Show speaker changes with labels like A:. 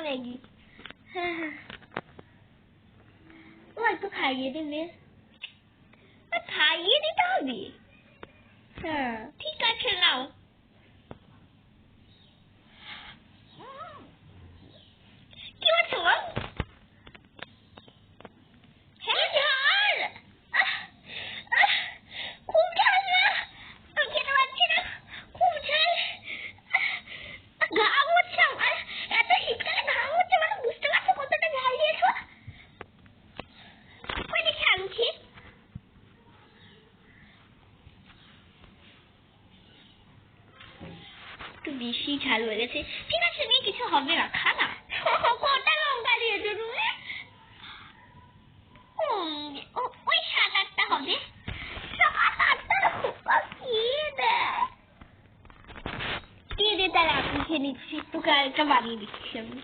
A: Maggi. হ্যাঁ হ্যাঁ, ও একটু খাইয়ে দেবে। খাইয়ে দিতে হবে? হ্যাঁ ঠিক আছে, নাও। কি হচ্ছে বল? হ্যাঁ ঝাল, খুব ঝাল না, আমি খেতে পারছি না, খুব ঝাল। ঘাম হচ্ছে আমার, এত শীতকালে ঘাম হচ্ছে, মানে বুঝতে পারছো কতটা ঝাল দিয়েছো? ওই দেখে আনছি। একটু বেশি ঝাল হয়ে গেছে। ঠিক আছে, নিয়ে কিছু হবে না, খা না। কটা লঙ্কা দিয়েছো তুমি? ওই 7-8টা হবে। 7-8টা দিয়ে দে তাহলে, আমি খেয়ে নিচ্ছি, তোকে আরেকটা বানিয়ে দিচ্ছি আমি।